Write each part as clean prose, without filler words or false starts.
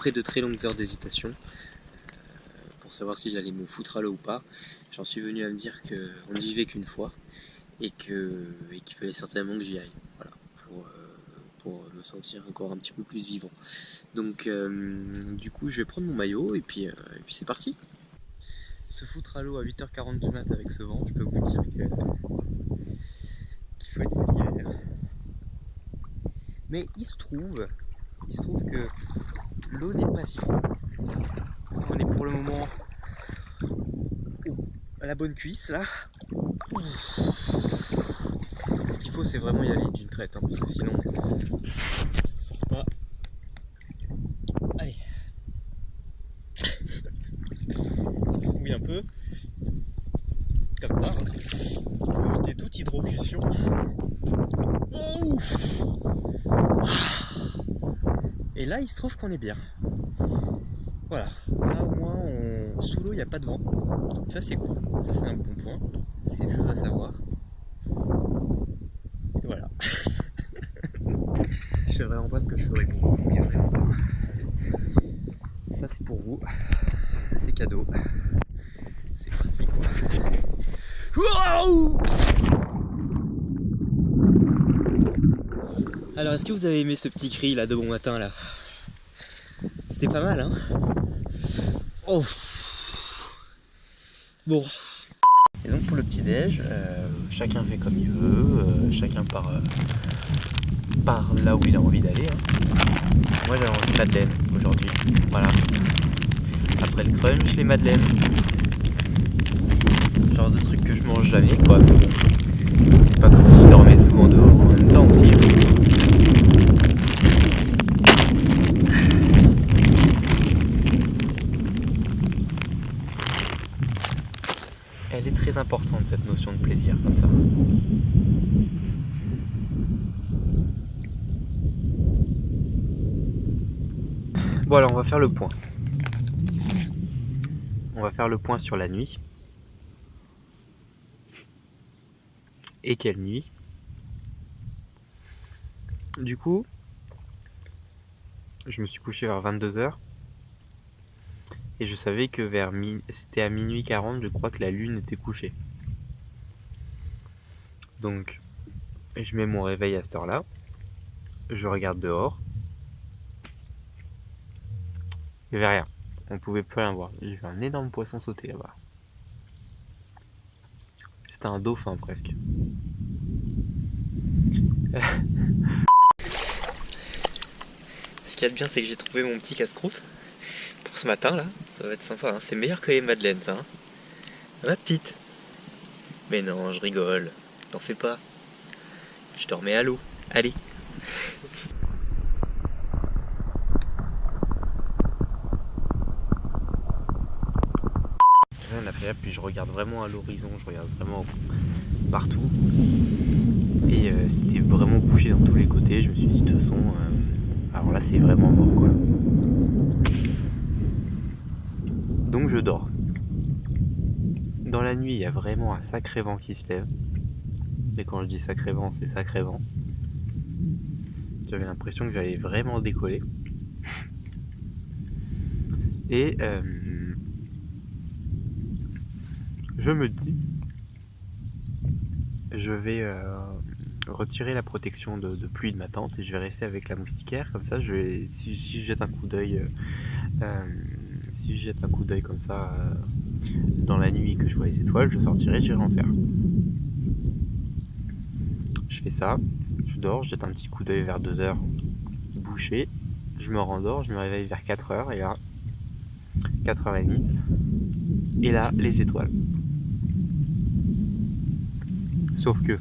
après de très longues heures d'hésitation pour savoir si j'allais me foutre à l'eau ou pas, j'en suis venu à me dire qu'on ne vivait qu'une fois et qu'il fallait certainement que j'y aille, voilà, pour me sentir encore un petit peu plus vivant. Donc du coup je vais prendre mon maillot et puis c'est parti. Se foutre à l'eau à 8h40 du mat avec ce vent, je peux vous dire qu'il faut être motivé. Mais il se trouve que l'eau n'est pas si froide. On est pour le moment à la bonne cuisse là. Ce qu'il faut c'est vraiment y aller d'une traite, hein, parce que sinon ça sort pas. Allez. On se mouille un peu. Comme ça. Pour éviter toute hydrocution. Oh, et là il se trouve qu'on est bien. Voilà, là au moins sous l'eau il n'y a pas de vent. Donc ça c'est cool, ça c'est un bon point, c'est quelque chose à savoir. Et voilà. Je sais vraiment pas ce que je ferais pour vous, mais vraiment pas. Ça c'est pour vous, c'est cadeau. C'est parti quoi. Wow! Alors est-ce que vous avez aimé ce petit cri là de bon matin là? C'était pas mal hein. Oh. Bon. Et donc pour le petit déj, chacun fait comme il veut, chacun part là où il a envie d'aller. Hein. Moi j'avais envie de madeleine aujourd'hui, voilà. Après le crunch, les madeleines. Genre de trucs que je mange jamais quoi. C'est pas comme si je dormais souvent dehors en même temps aussi. Elle est très importante cette notion de plaisir comme ça. Bon alors on va faire le point. On va faire le point sur la nuit. Et quelle nuit? Du coup, je me suis couché vers 22h. Et je savais que c'était à minuit 40, je crois que la lune était couchée. Donc, je mets mon réveil à cette heure-là. Je regarde dehors. Il n'y avait rien. On pouvait plus rien voir. J'ai vu un énorme poisson sauter là-bas. C'était un dauphin presque. Ce qu'il y a de bien, c'est que j'ai trouvé mon petit casse-croûte. Pour ce matin là, ça va être sympa, hein. C'est meilleur que les madeleines ça. Hein. Ma petite. Mais non, je rigole. T'en fais pas. Je te remets à l'eau. Allez. Rien à faire, puis je regarde vraiment à l'horizon, je regarde vraiment partout. Et c'était vraiment bouché dans tous les côtés. Je me suis dit de toute façon, alors là c'est vraiment mort quoi. Donc je dors. Dans la nuit, il y a vraiment un sacré vent qui se lève. Et quand je dis sacré vent, c'est sacré vent. J'avais l'impression que j'allais vraiment décoller. Et je me dis, je vais retirer la protection de pluie de ma tente et je vais rester avec la moustiquaire. Comme ça, si je jette un coup d'œil, comme ça dans la nuit que je vois les étoiles, je sortirai, j'irai en faire. Je fais ça, je dors, je jette un petit coup d'œil vers 2h, bouché, je me rendors, je me réveille vers 4h et là, 4h30, et là, les étoiles. Sauf que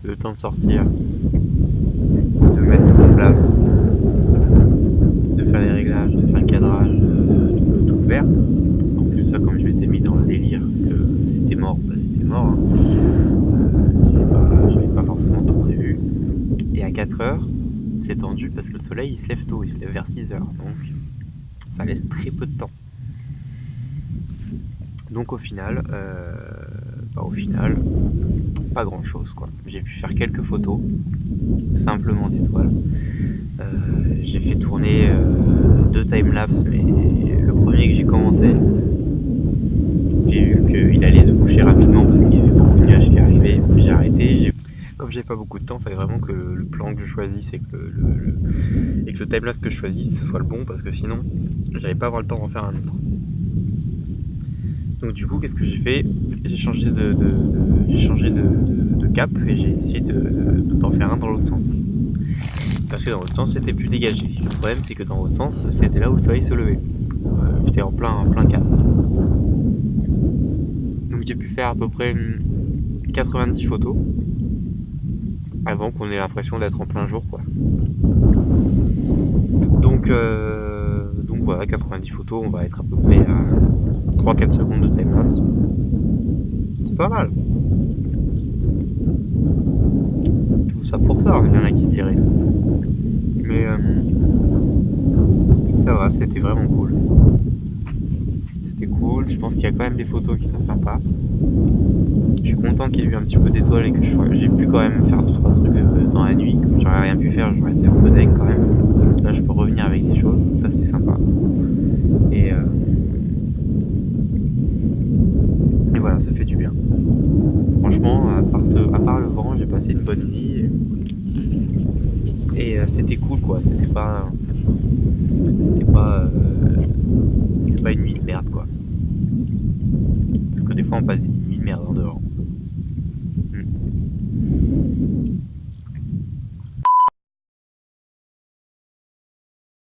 le temps de sortir, de mettre tout en place, de faire les réglages, de faire le cadrage, de tout faire. Parce qu'en plus de ça, comme je m'étais mis dans le délire que c'était mort, bah c'était mort. Hein. J'avais pas forcément tout prévu. Et à 4h, c'est tendu parce que le soleil il se lève tôt, il se lève vers 6h. Donc ça laisse très peu de temps. Donc au final, pas grand chose quoi. J'ai pu faire quelques photos, simplement d'étoiles. J'ai fait tourner 2 timelapses, mais le premier que j'ai commencé, j'ai vu qu'il allait se boucher rapidement parce qu'il y avait beaucoup de nuages qui arrivaient. J'ai arrêté. Comme j'avais pas beaucoup de temps, il fallait vraiment que le plan que je choisisse et que le timelapse que je choisisse ce soit le bon, parce que sinon j'allais pas avoir le temps d'en faire un autre. Donc du coup, qu'est-ce que j'ai fait? J'ai changé de cap et j'ai essayé d'en faire un dans l'autre sens. Parce que dans l'autre sens, c'était plus dégagé. Le problème, c'est que dans l'autre sens, c'était là où le soleil se levait. J'étais en plein cap. Donc j'ai pu faire à peu près 90 photos avant qu'on ait l'impression d'être en plein jour, quoi. Donc voilà, 90 photos, on va être à peu près à 3-4 secondes de timelapse. C'est pas mal. Tout ça pour ça, il y en a qui diraient. Mais ça va, c'était vraiment cool. C'était cool, je pense qu'il y a quand même des photos qui sont sympas. Je suis content qu'il y ait eu un petit peu d'étoiles et que j'ai pu quand même faire 2-3 trucs dans la nuit. Comme j'aurais rien pu faire, j'aurais été un peu deg quand même. Là, je peux revenir avec des choses, ça c'est sympa. Et voilà, ça fait du bien. Franchement, à part le vent, j'ai passé une bonne nuit. Et c'était cool, quoi. C'était pas une nuit de merde, quoi. Parce que des fois, on passe des nuits de merde en dehors.